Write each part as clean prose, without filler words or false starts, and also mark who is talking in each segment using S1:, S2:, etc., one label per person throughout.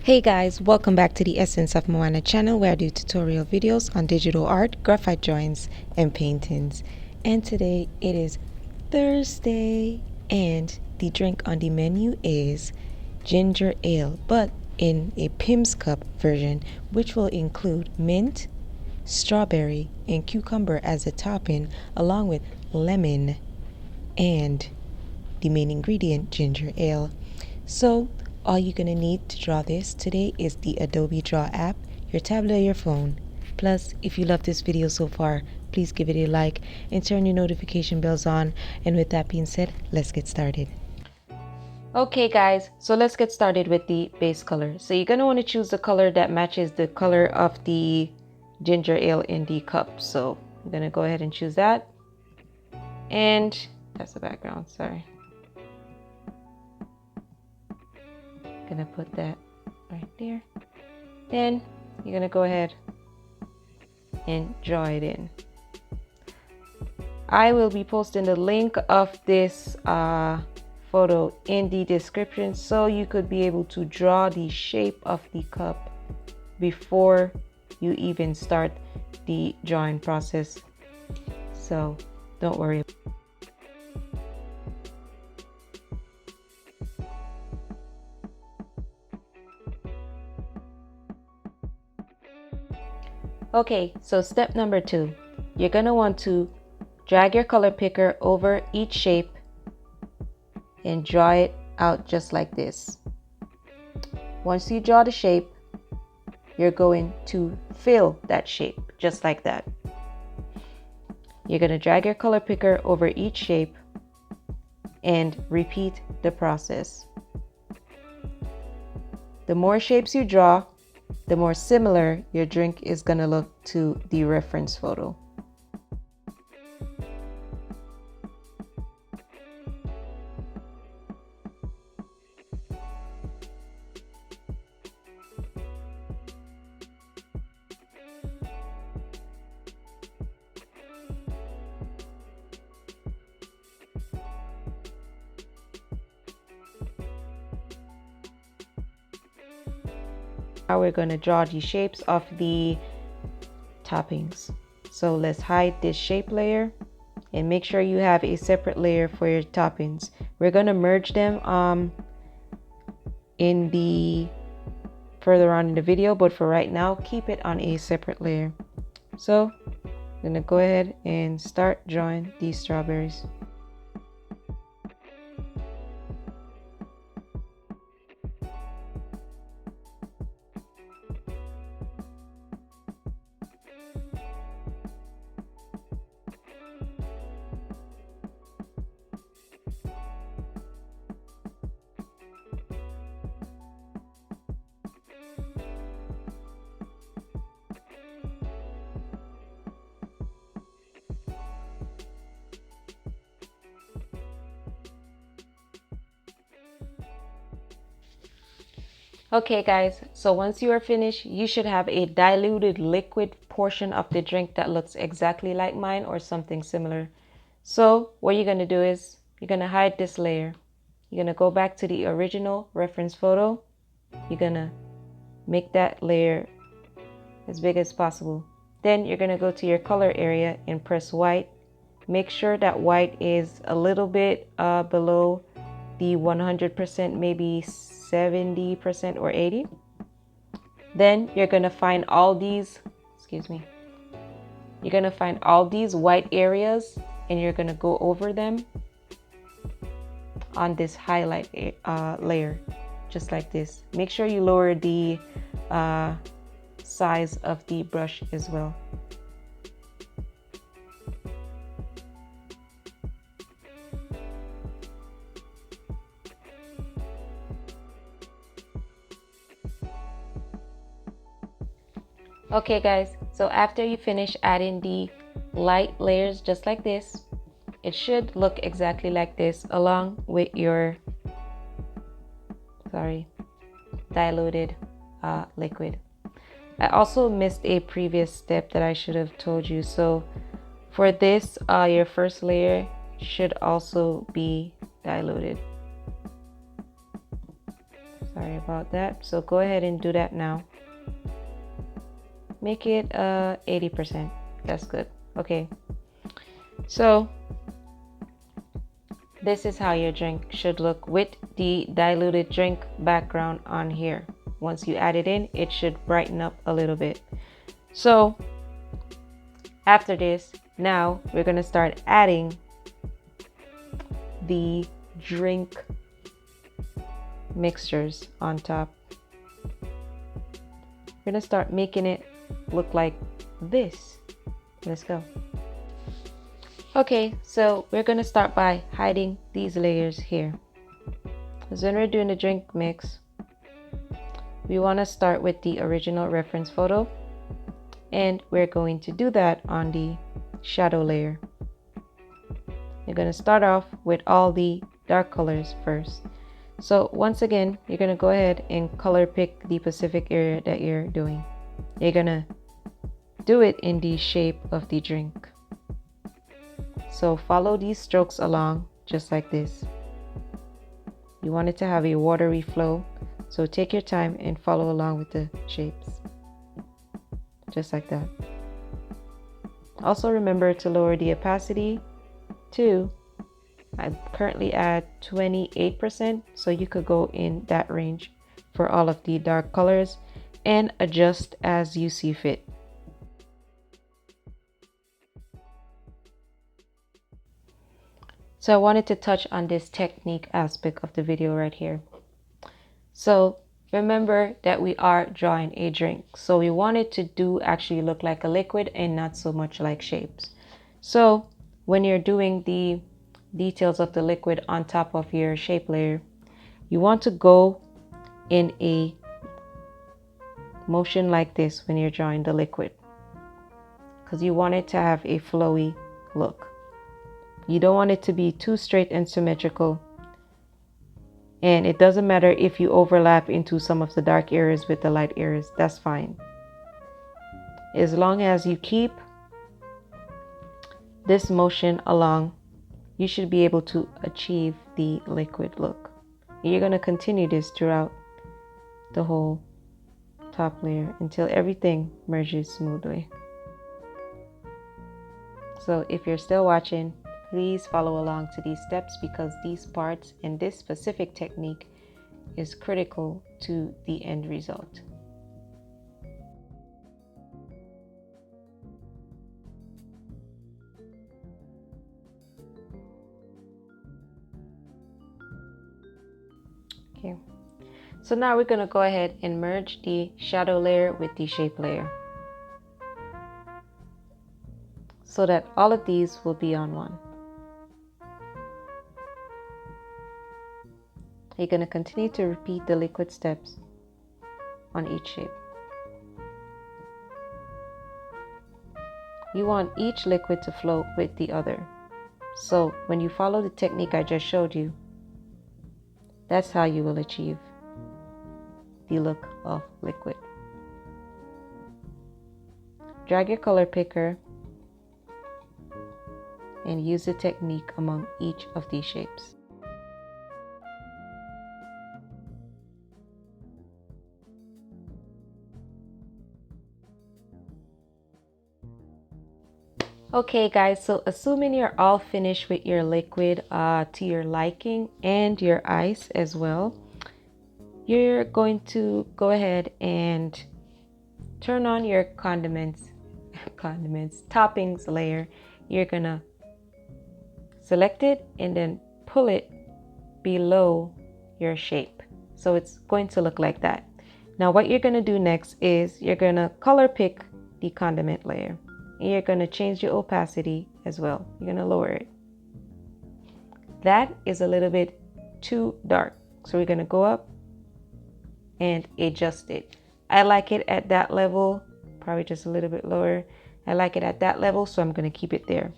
S1: Hey guys, welcome back to the Essence of Mohana channel where I do tutorial videos on digital art, graphite drawings, and paintings. And today it is Thursday and the drink on the menu is ginger ale, but in a PIMM'S cup version, which will include mint, strawberry, and cucumber as a topping, along with lemon and the main ingredient, ginger ale. So all you're going to need to draw this today is the Adobe Draw app, your tablet or your phone. Plus, if you love this video so far, please give it a like and turn your notification bells on. And with that being said, let's get started. Okay guys, so let's get started with the base color. So you're going to want to choose the color that matches the color of the ginger ale in the cup. So I'm going to go ahead and choose that. And that's the background, sorry. Gonna put that right there. Then you're gonna go ahead and draw it in. I will be posting the link of this photo in the description so you could be able to draw the shape of the cup before you even start the drawing process. So don't worry. Okay, so step number 2, you're going to want to drag your color picker over each shape and draw it out just like this. Once you draw the shape, you're going to fill that shape just like that. You're going to drag your color picker over each shape and repeat the process. The more shapes you draw, the more similar your drink is going to look to the reference photo. Now we're going to draw the shapes of the toppings. So let's hide this shape layer and make sure you have a separate layer for your toppings. We're going to merge them in the further on in the video, but for right now keep it on a separate layer. So I'm going to go ahead and start drawing these strawberries. Okay guys, so once you are finished, you should have a diluted liquid portion of the drink that looks exactly like mine or something similar. So what you're going to do is you're going to hide this layer. You're going to go back to the original reference photo. You're going to make that layer as big as possible. Then you're going to go to your color area and press white. Make sure that white is a little bit below the 100%, maybe 70% or 80. Then you're going to find all these, you're going to find all these white areas and you're going to go over them on this highlight layer, just like this. Make sure you lower the size of the brush as well. Okay guys, so after you finish adding the light layers just like this, it should look exactly like this along with your diluted liquid. I also missed a previous step that I should have told you. So for this, your first layer should also be diluted. Sorry about that. So go ahead and do that now. Make it 80%. That's good. Okay. So this is how your drink should look with the diluted drink background on here. Once you add it in, it should brighten up a little bit. So after this, now we're going to start adding the drink mixtures on top. We're going to start making it look like this. Let's go. Okay, so we're going to start by hiding these layers here. Because when we're doing the drink mix, we want to start with the original reference photo, and we're going to do that on the shadow layer. You're going to start off with all the dark colors first. So once again, you're going to go ahead and color pick the specific area that you're doing. You're going to do it in the shape of the drink. So follow these strokes along just like this. You want it to have a watery flow, so take your time and follow along with the shapes. Just like that. Also remember to lower the opacity to, I currently at 28%, so you could go in that range for all of the dark colors and adjust as you see fit. So I wanted to touch on this technique aspect of the video right here. So remember that we are drawing a drink. So we want it to do actually look like a liquid and not so much like shapes. So when you're doing the details of the liquid on top of your shape layer, you want to go in a motion like this when you're drawing the liquid, because you want it to have a flowy look. You don't want it to be too straight and symmetrical. And it doesn't matter if you overlap into some of the dark areas with the light areas, that's fine. As long as you keep this motion along, you should be able to achieve the liquid look. You're going to continue this throughout the whole top layer until everything merges smoothly. So if you're still watching, please follow along to these steps, because these parts and this specific technique is critical to the end result. Okay, so now we're going to go ahead and merge the shadow layer with the shape layer, so that all of these will be on one. You're going to continue to repeat the liquid steps on each shape. You want each liquid to flow with the other. So when you follow the technique I just showed you, that's how you will achieve the look of liquid. Drag your color picker and use the technique among each of these shapes. Okay guys, so assuming you're all finished with your liquid to your liking and your ice as well, you're going to go ahead and turn on your toppings layer. You're gonna select it and then pull it below your shape, so it's going to look like that. Now what you're gonna do next is you're gonna color pick the condiment layer. And you're going to change the opacity as well. You're going to lower it. That is a little bit too dark, so we're going to go up and adjust it. I like it at that level, probably just a little bit lower. I like it at that level, so I'm going to keep it there.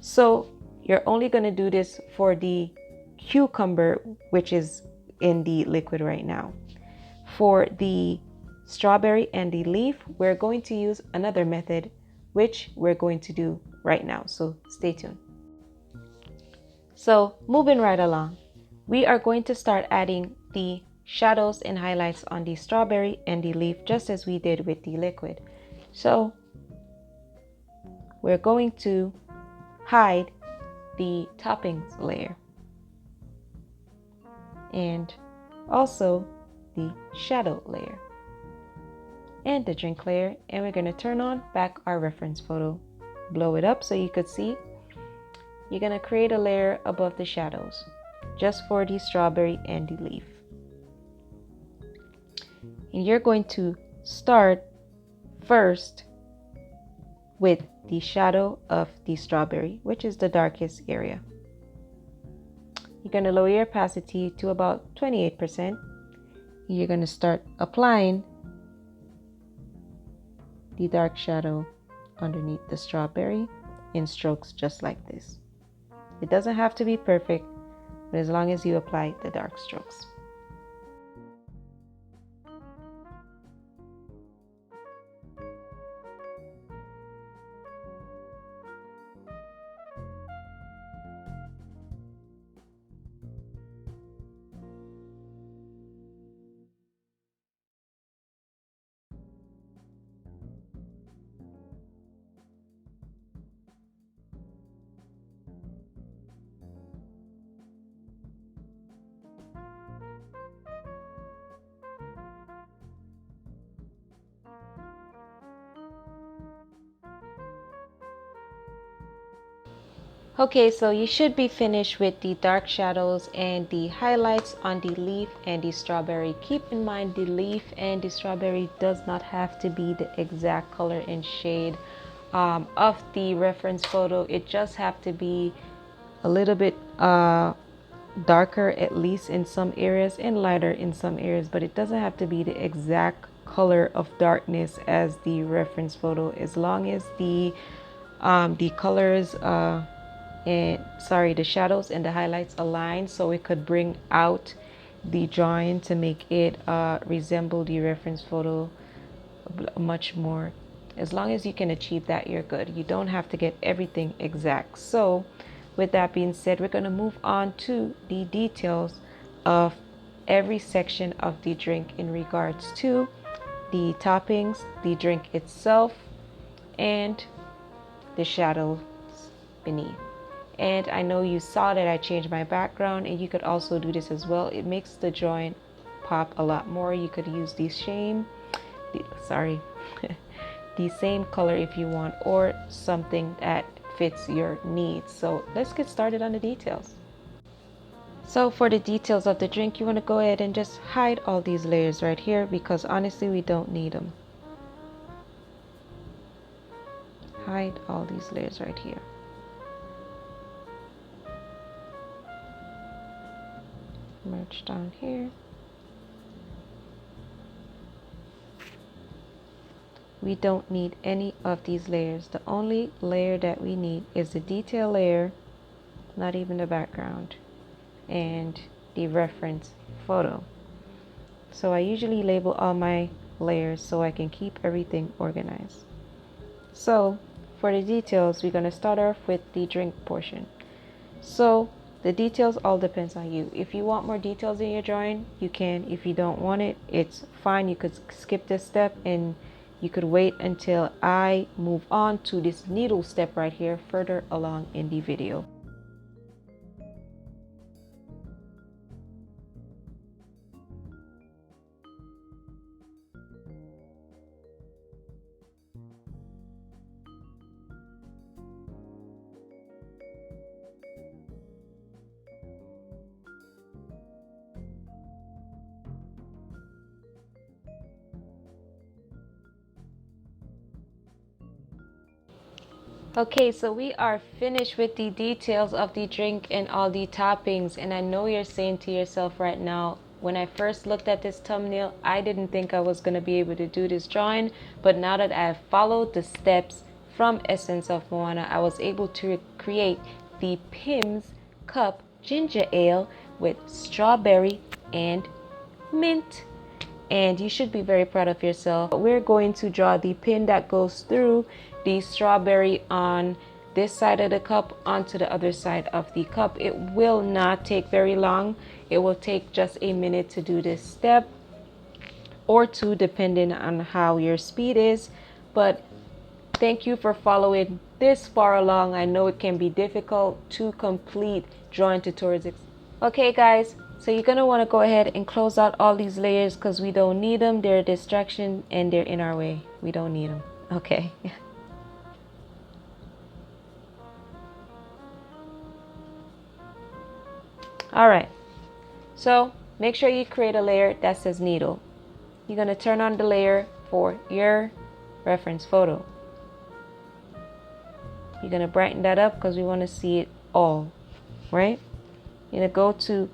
S1: So you're only going to do this for the cucumber, which is in the liquid right now. For the strawberry and the leaf, we're going to use another method, which we're going to do right now, so stay tuned. So moving right along, we are going to start adding the shadows and highlights on the strawberry and the leaf, just as we did with the liquid. So we're going to hide the toppings layer and also the shadow layer and the drink layer, and we're going to turn on back our reference photo, blow it up so you could see. You're going to create a layer above the shadows just for the strawberry and the leaf, and you're going to start first with the shadow of the strawberry, which is the darkest area. You're going to lower your opacity to about 28%. You're going to start applying the dark shadow underneath the strawberry in strokes just like this. It doesn't have to be perfect, but as long as you apply the dark strokes. Okay, so you should be finished with the dark shadows and the highlights on the leaf and the strawberry. Keep in mind the leaf and the strawberry does not have to be the exact color and shade of the reference photo. It just have to be a little bit darker, at least in some areas, and lighter in some areas, but it doesn't have to be the exact color of darkness as the reference photo, as long as the colors the shadows and the highlights align, so it could bring out the drawing to make it resemble the reference photo much more. As long as you can achieve that, you're good. You don't have to get everything exact. So with that being said, we're going to move on to the details of every section of the drink in regards to the toppings, the drink itself, and the shadows beneath. And I know you saw that I changed my background, and you could also do this as well. It makes the drawing pop a lot more. You could use the same color if you want, or something that fits your needs. So let's get started on the details. So for the details of the drink, you want to go ahead and just hide all these layers right here, because honestly we don't need them. Hide all these layers right here. Merge down here. We don't need any of these layers. The only layer that we need is the detail layer, not even the background, and the reference photo. So I usually label all my layers so I can keep everything organized. So for the details, we're going to start off with the drink portion. So the details all depends on you. If you want more details in your drawing, you can. If you don't want it, it's fine. You could skip this step and you could wait until I move on to this needle step right here further along in the video. Okay, so we are finished with the details of the drink and all the toppings, and I know you're saying to yourself right now, when I first looked at this thumbnail, I didn't think I was going to be able to do this drawing, but now that I've followed the steps from Essence of Mohana, I was able to create the PIMM'S Cup Ginger Ale with strawberry and mint. And you should be very proud of yourself. We're going to draw the pin that goes through the strawberry on this side of the cup onto the other side of the cup. It will not take very long. It will take just a minute to do this step, or two, depending on how your speed is. But thank you for following this far along. I know it can be difficult to complete drawing tutorials. Okay guys, so you're gonna want to go ahead and close out all these layers because we don't need them. They're a distraction and they're in our way. We don't need them. Okay. All right, so make sure you create a layer that says needle. You're going to turn on the layer for your reference photo. You're going to brighten that up because we want to see it all, right? You're going to go to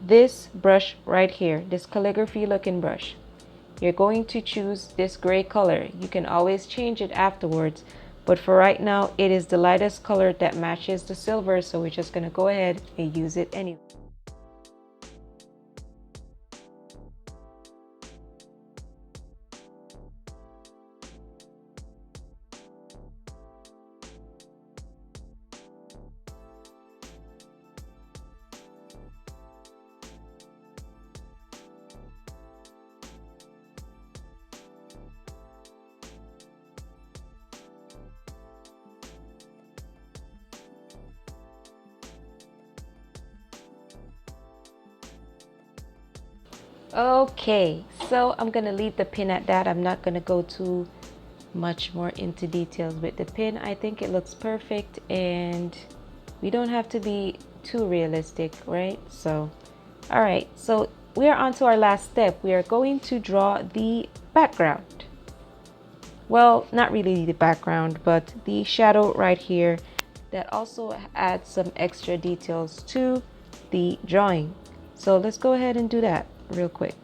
S1: this brush right here, this calligraphy looking brush. You're going to choose this gray color. You can always change it afterwards, but for right now, it is the lightest color that matches the silver, so we're just going to go ahead and use it anyway. Okay, so I'm gonna leave the pin at that. I'm not gonna go too much more into details with the pin. I think it looks perfect and we don't have to be too realistic, right? So all right, so we are on to our last step. We are going to draw the background. Well, not really the background, but the shadow right here that also adds some extra details to the drawing. So let's go ahead and do that real quick.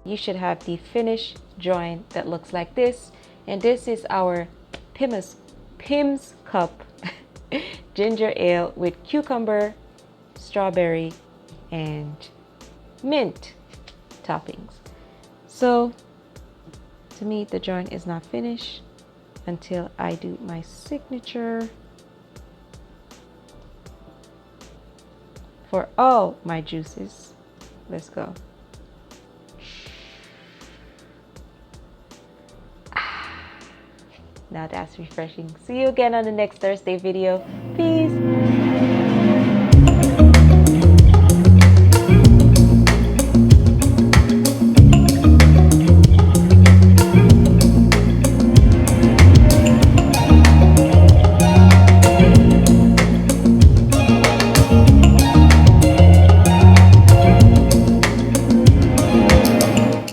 S1: You should have the finished drawing that looks like this, and this is our PIMM'S Cup Ginger Ale with cucumber, strawberry, and mint toppings. So to me, the drawing is not finished until I do my signature for all my juices. Let's go. Now that's refreshing. See you again on the next Thirstday video. Peace.